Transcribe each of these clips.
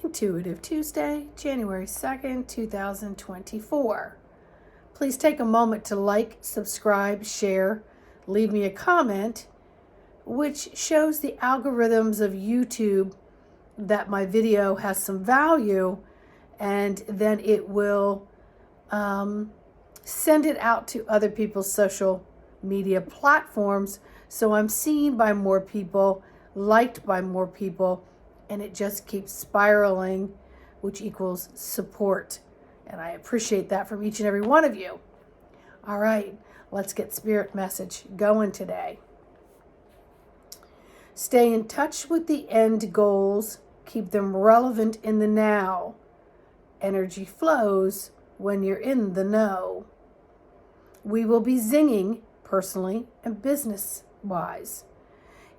Intuitive Tuesday, January 2nd, 2024. Please take a moment to like, subscribe, share, leave me a comment, which shows the algorithms of YouTube that my video has some value, and then it will send it out to other people's social media platforms, so I'm seen by more people, liked by more people, and it just keeps spiraling, which equals support. And I appreciate that from each and every one of you. All right, let's get spirit message going today. Stay in touch with the end goals. Keep them relevant in the now. Energy flows when you're in the know. We will be zinging personally and business-wise.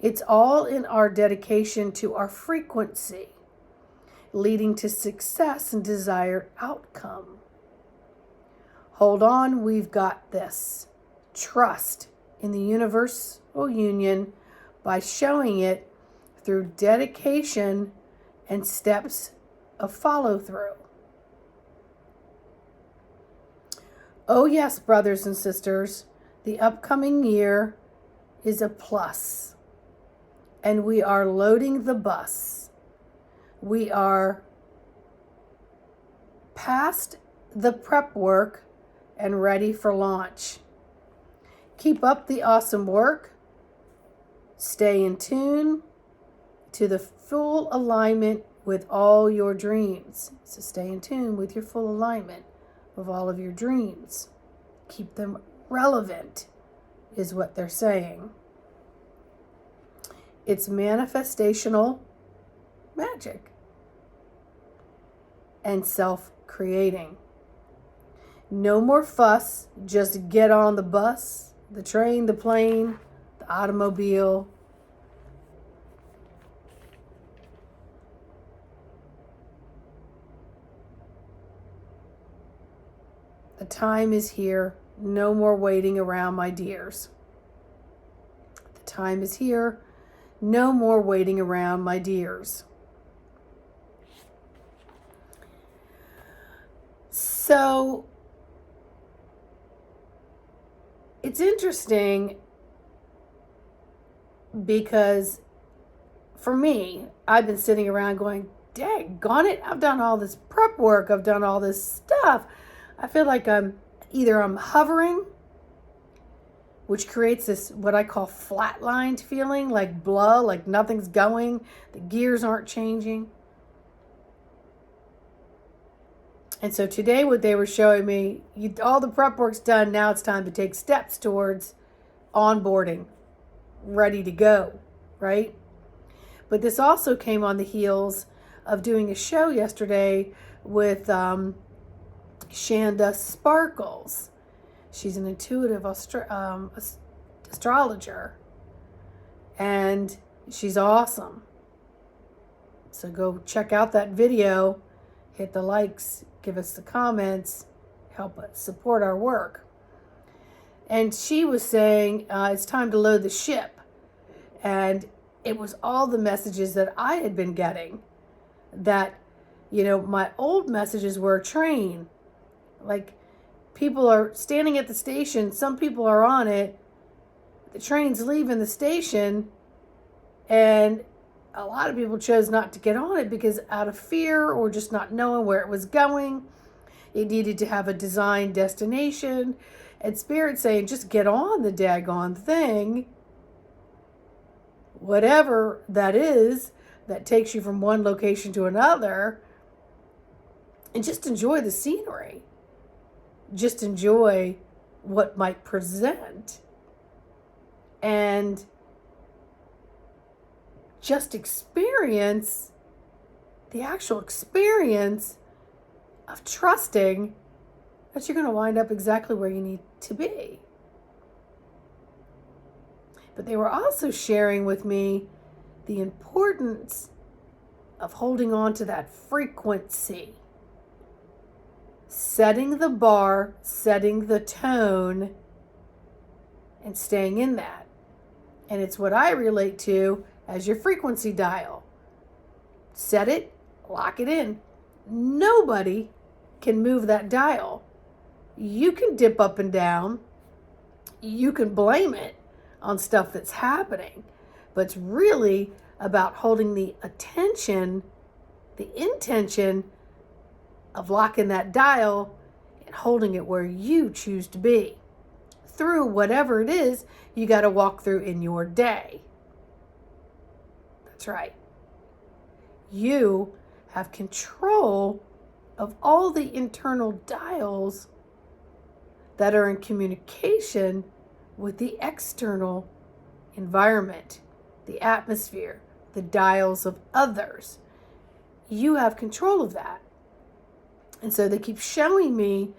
It's all in our dedication to our frequency, leading to success and desired outcome. Hold on, we've got this. Trust in the universal union by showing it through dedication and steps of follow-through. Oh yes, brothers and sisters, the upcoming year is a plus. And we are loading the bus. We are past the prep work and ready for launch. Keep up the awesome work. Stay in tune to the full alignment with all your dreams. So stay in tune with your full alignment of all of your dreams. Keep them relevant, is what they're saying. It's manifestational magic and self-creating. No more fuss, just get on the bus, the train, the plane, the automobile. The time is here. No more waiting around, my dears. The time is here. No more waiting around, my dears. So, it's interesting because for me, I've been sitting around going, daggone it, I've done all this prep work, I've done all this stuff. I feel like I'm hovering, which creates this, what I call flatlined feeling, like blah, like nothing's going, the gears aren't changing. And so today what they were showing me, all the prep work's done, now it's time to take steps towards onboarding, ready to go, right? But this also came on the heels of doing a show yesterday with Shanda Sparkles. She's an intuitive astrologer, and she's awesome. So go check out that video, hit the likes, give us the comments, help us support our work. And she was saying it's time to load the ship. And it was all the messages that I had been getting that, my old messages were train. Like, people are standing at the station, some people are on it, the train's leaving the station, and a lot of people chose not to get on it because out of fear or just not knowing where it was going. It needed to have a designed destination, and Spirit saying, just get on the daggone thing, whatever that is, that takes you from one location to another, and just enjoy the scenery. Just enjoy what might present, and just experience the actual experience of trusting that you're going to wind up exactly where you need to be. But they were also sharing with me the importance of holding on to that frequency. Setting the bar, setting the tone, and staying in that. And it's what I relate to as your frequency dial. Set it, lock it in. Nobody can move that dial. You can dip up and down. You can blame it on stuff that's happening, but it's really about holding the attention, the intention of locking that dial and holding it where you choose to be through whatever it is you got to walk through in your day. That's right. You have control of all the internal dials that are in communication with the external environment, the atmosphere, the dials of others. You have control of that. And so they keep showing me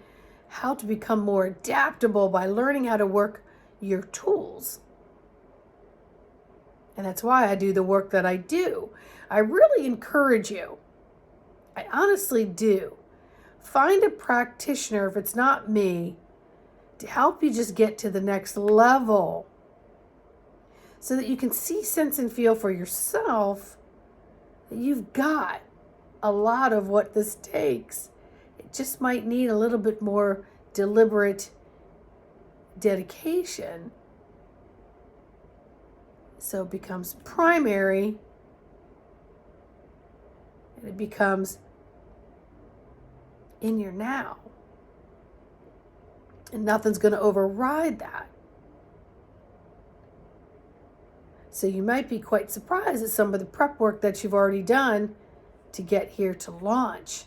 how to become more adaptable by learning how to work your tools. And that's why I do the work that I do. I really encourage you. I honestly do. Find a practitioner, if it's not me, to help you just get to the next level so that you can see, sense, and feel for yourself that you've got a lot of what this takes. It just might need a little bit more deliberate dedication so it becomes primary and it becomes in your now. And nothing's going to override that. So you might be quite surprised at some of the prep work that you've already done to get here to launch.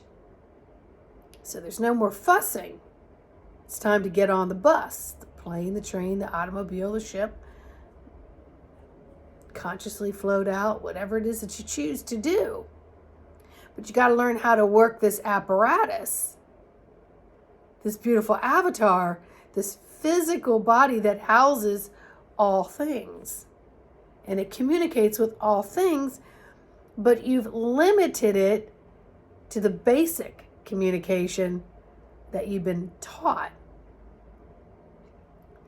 So there's no more fussing. It's time to get on the bus, the plane, the train, the automobile, the ship. Consciously float out, whatever it is that you choose to do. But you got to learn how to work this apparatus, this beautiful avatar, this physical body that houses all things. And it communicates with all things, but you've limited it to the basic communication that you've been taught.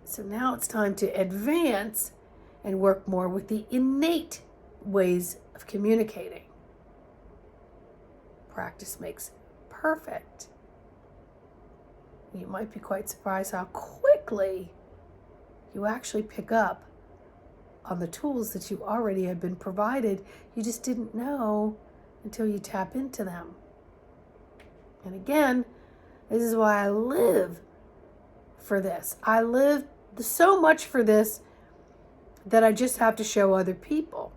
So now it's time to advance and work more with the innate ways of communicating. Practice makes perfect. You might be quite surprised how quickly you actually pick up on the tools that you already have been provided. You just didn't know until you tap into them. And again, this is why I live for this. I live so much for this that I just have to show other people.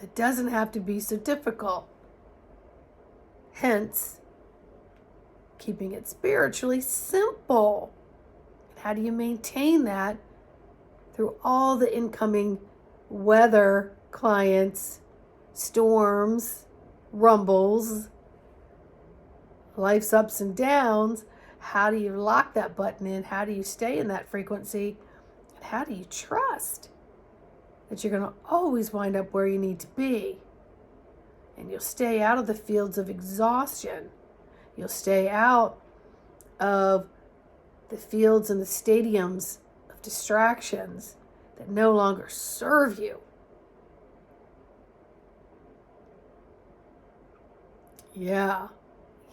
It doesn't have to be so difficult. Hence, keeping it spiritually simple. And how do you maintain that through all the incoming weather, clients, storms, rumbles, life's ups and downs? How do you lock that button in? How do you stay in that frequency? And how do you trust that you're going to always wind up where you need to be? And you'll stay out of the fields of exhaustion. You'll stay out of the fields and the stadiums of distractions that no longer serve you. Yeah.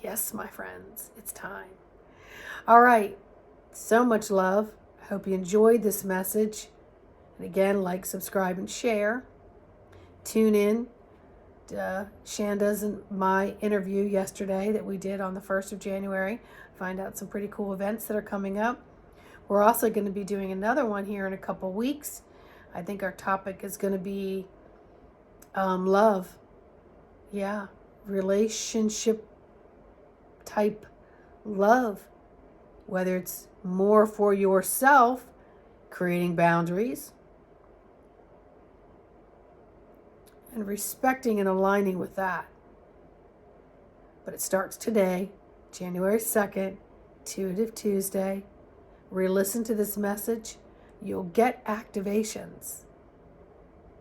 Yes, my friends, it's time. All right. So much love. I hope you enjoyed this message. And again, like, subscribe, and share. Tune in to Shanda's and my interview yesterday that we did on the 1st of January. Find out some pretty cool events that are coming up. We're also going to be doing another one here in a couple weeks. I think our topic is going to be love. Yeah, relationship type love. Whether it's more for yourself, creating boundaries, and respecting and aligning with that. But it starts today, January 2nd, Intuitive Tuesday. Re-listen to this message. You'll get activations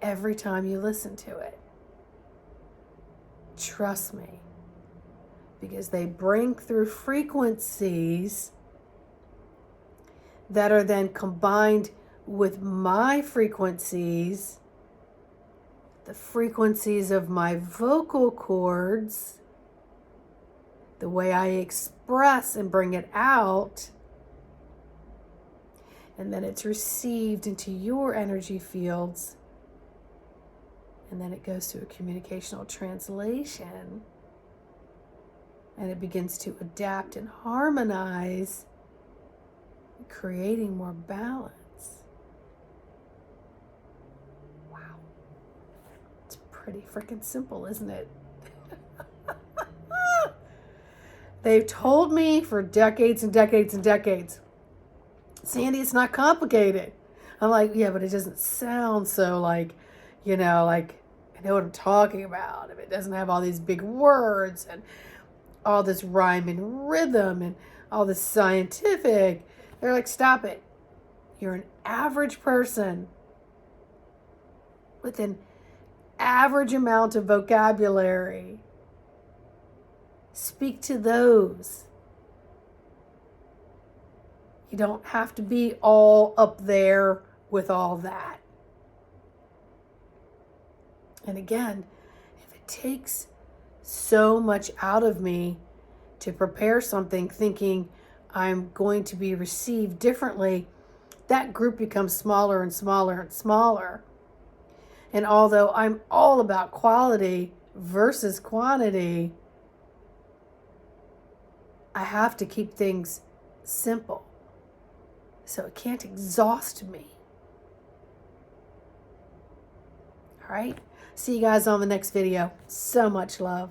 every time you listen to it. Trust me, because they bring through frequencies that are then combined with my frequencies the frequencies of my vocal cords, the way I express and bring it out, and then it's received into your energy fields, and then it goes through a communicational translation, and it begins to adapt and harmonize, creating more balance. Wow. It's pretty freaking simple, isn't it? They've told me for decades and decades and decades, Sandy, it's not complicated. I'm like, yeah, but it doesn't sound so like, like I know what I'm talking about. If it doesn't have all these big words and all this rhyme and rhythm and all this scientific, they're like, stop it. You're an average person with an average amount of vocabulary. Speak to those. You don't have to be all up there with all that. And again, if it takes so much out of me to prepare something thinking I'm going to be received differently, that group becomes smaller and smaller and smaller. And although I'm all about quality versus quantity, I have to keep things simple. So it can't exhaust me. All right. See you guys on the next video. So much love.